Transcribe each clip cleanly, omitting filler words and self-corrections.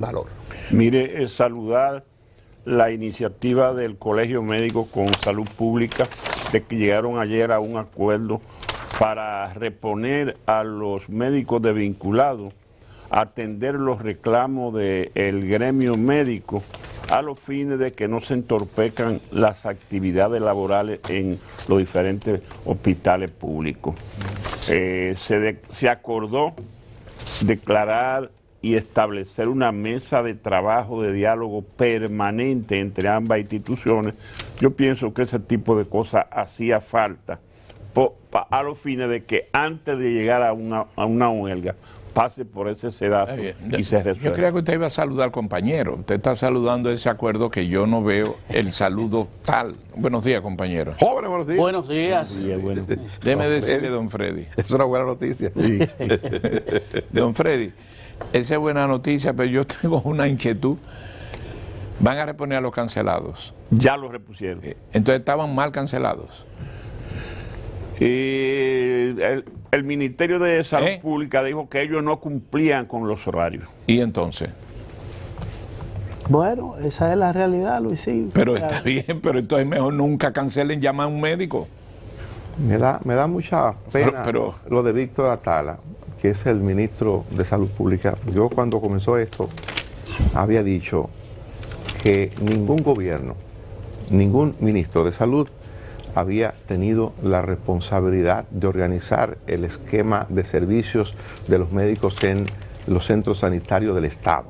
valor. Mire, saludar la iniciativa del Colegio Médico con Salud Pública de que llegaron ayer a un acuerdo para reponer a los médicos desvinculados, atender los reclamos del gremio médico a los fines de que no se entorpezcan las actividades laborales en los diferentes hospitales públicos. Se acordó declarar y establecer una mesa de trabajo, de diálogo permanente entre ambas instituciones. Yo pienso que ese tipo de cosas hacía falta a los fines de que antes de llegar a una huelga pase por ese sedazo y se resuelva. Yo creía que usted iba a saludar al compañero. Usted está saludando ese acuerdo que yo no veo el saludo tal. Buenos días, compañero. Jóvenes, buenos días. Buenos días. Bueno. Déjeme decirle, don Freddy. Es una buena noticia. Sí. Don Freddy, esa es buena noticia, pero yo tengo una inquietud. Van a reponer a los cancelados. Ya lo repusieron. Entonces estaban mal cancelados. El Ministerio de Salud Pública dijo que ellos no cumplían con los horarios. ¿Y entonces? Bueno, esa es la realidad, Luisín. Pero está bien, pero entonces mejor nunca cancelen, llama a un médico. Me da mucha pena pero lo de Víctor Atala, que es el ministro de Salud Pública. Yo cuando comenzó esto había dicho que ningún gobierno, ningún ministro de salud había tenido la responsabilidad de organizar el esquema de servicios de los médicos en los centros sanitarios del Estado.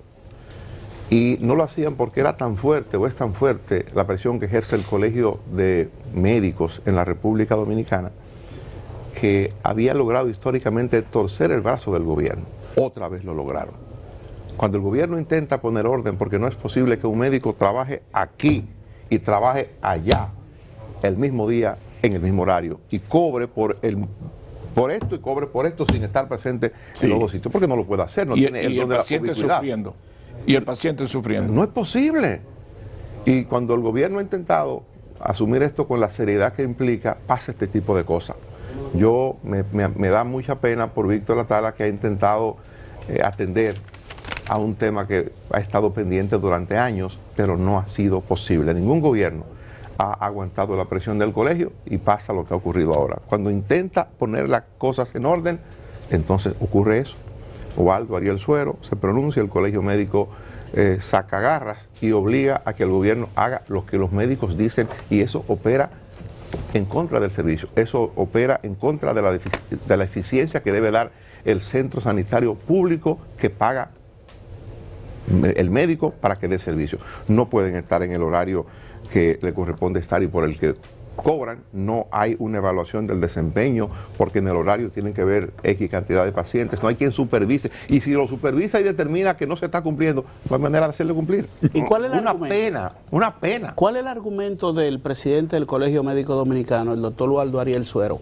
Y no lo hacían porque era tan fuerte o es tan fuerte la presión que ejerce el Colegio de Médicos en la República Dominicana, que había logrado históricamente torcer el brazo del gobierno. Otra vez lo lograron. Cuando el gobierno intenta poner orden, porque no es posible que un médico trabaje aquí y trabaje allá el mismo día, en el mismo horario, y cobre por esto y cobre por esto sin estar presente en los dos sitios, porque no lo puede hacer, no tiene el don de la ubicuidad. Sufriendo. Y el paciente sufriendo. No es posible. Y cuando el gobierno ha intentado asumir esto con la seriedad que implica, pasa este tipo de cosas. Yo me da mucha pena por Víctor Atala, que ha intentado atender a un tema que ha estado pendiente durante años, pero no ha sido posible. Ningún gobierno ha aguantado la presión del colegio y pasa lo que ha ocurrido ahora. Cuando intenta poner las cosas en orden, entonces ocurre eso. Ubaldo Ariel Suero se pronuncia, el colegio médico saca garras y obliga a que el gobierno haga lo que los médicos dicen, y eso opera en contra del servicio, eso opera en contra de la eficiencia que debe dar el centro sanitario público que paga el médico para que dé servicio. No pueden estar en el horario que le corresponde estar y por el que cobran. No hay una evaluación del desempeño, porque en el horario tienen que ver X cantidad de pacientes, no hay quien supervise, y si lo supervisa y determina que no se está cumpliendo, no hay manera de hacerle cumplir. ¿Y cuál es el argumento? Una pena. ¿Cuál es el argumento del presidente del Colegio Médico Dominicano, el doctor Ubaldo Ariel Suero,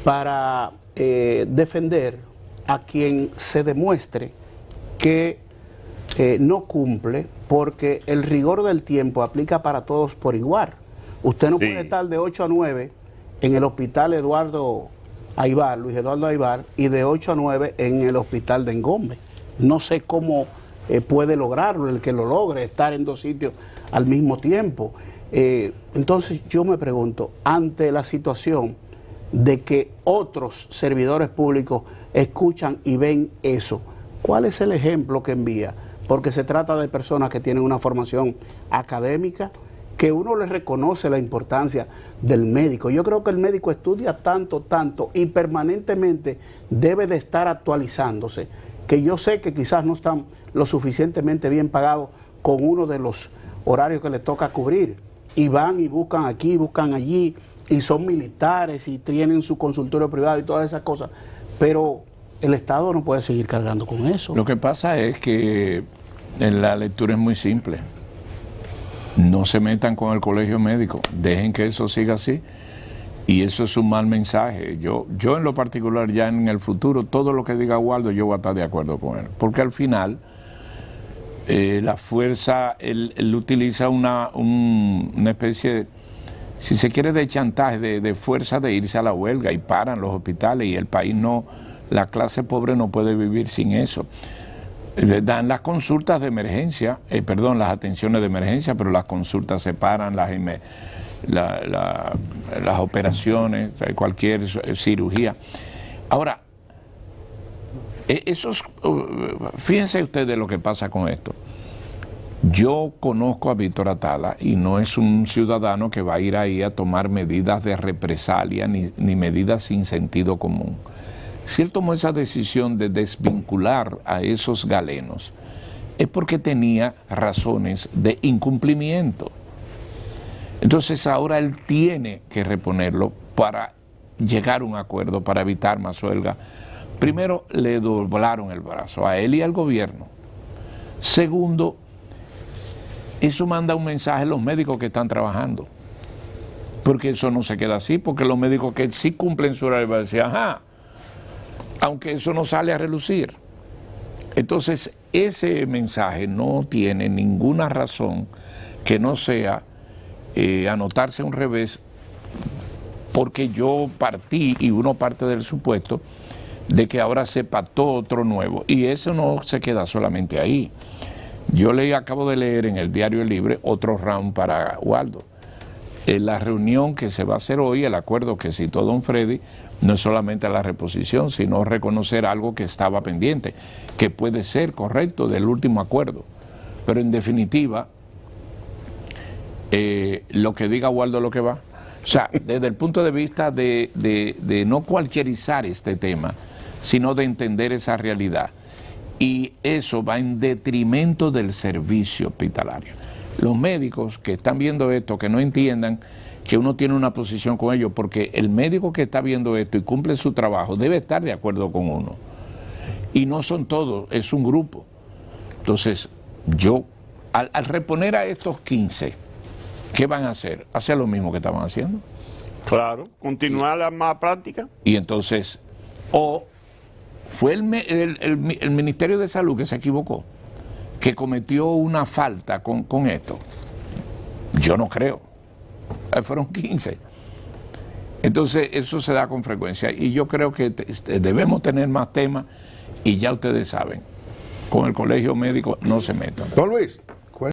para defender a quien se demuestre que no cumple, porque el rigor del tiempo aplica para todos por igual? Usted no puede estar de 8 a 9 en el hospital Luis Eduardo Aybar, y de 8 a 9 en el hospital de Engombe. No sé cómo puede lograrlo, el que lo logre, estar en dos sitios al mismo tiempo. Entonces yo me pregunto, ante la situación de que otros servidores públicos escuchan y ven eso, ¿cuál es el ejemplo que envía? Porque se trata de personas que tienen una formación académica, que uno les reconoce la importancia del médico. Yo creo que el médico estudia tanto y permanentemente debe de estar actualizándose, que yo sé que quizás no están lo suficientemente bien pagados con uno de los horarios que les toca cubrir, y van y buscan aquí, buscan allí, y son militares y tienen su consultorio privado y todas esas cosas, pero el Estado no puede seguir cargando con eso. Lo que pasa es que la lectura es muy simple. No se metan con el colegio médico, dejen que eso siga así, y eso es un mal mensaje. Yo en lo particular, ya en el futuro, todo lo que diga Waldo, yo voy a estar de acuerdo con él, porque al final la fuerza, él utiliza una especie de, si se quiere, de chantaje, de fuerza de irse a la huelga, y paran los hospitales, y el país no, la clase pobre no puede vivir sin eso. Le dan las consultas de emergencia, perdón, las atenciones de emergencia, pero las consultas separan las operaciones, cualquier cirugía. Ahora, fíjense ustedes lo que pasa con esto. Yo conozco a Víctor Atala y no es un ciudadano que va a ir ahí a tomar medidas de represalia ni medidas sin sentido común. Si él tomó esa decisión de desvincular a esos galenos, es porque tenía razones de incumplimiento. Entonces ahora él tiene que reponerlo para llegar a un acuerdo, para evitar más huelga. Primero, le doblaron el brazo a él y al gobierno. Segundo, eso manda un mensaje a los médicos que están trabajando. Porque eso no se queda así, porque los médicos que sí cumplen su horario van a decir, ajá, aunque eso no sale a relucir. Entonces, ese mensaje no tiene ninguna razón que no sea anotarse un revés, porque yo partí, y uno parte del supuesto, de que ahora se pactó otro nuevo, y eso no se queda solamente ahí. Yo acabo de leer en el Diario Libre otro round para Waldo. En la reunión que se va a hacer hoy, el acuerdo que citó don Freddy, no es solamente la reposición, sino reconocer algo que estaba pendiente, que puede ser correcto del último acuerdo. Pero en definitiva, lo que diga Waldo lo que va. O sea, desde el punto de vista de no cualquierizar este tema, sino de entender esa realidad. Y eso va en detrimento del servicio hospitalario. Los médicos que están viendo esto, que no entiendan que uno tiene una posición con ellos, porque el médico que está viendo esto y cumple su trabajo debe estar de acuerdo con uno. Y no son todos, es un grupo. Entonces, yo, al reponer a estos 15, ¿qué van a hacer? Hacer lo mismo que estaban haciendo. Claro, continuar la más práctica. Y entonces, o fue el Ministerio de Salud que se equivocó, que cometió una falta con esto. Yo no creo. Fueron 15. Entonces, eso se da con frecuencia. Y yo creo que debemos tener más temas, y ya ustedes saben, con el colegio médico no se metan. Don Luis.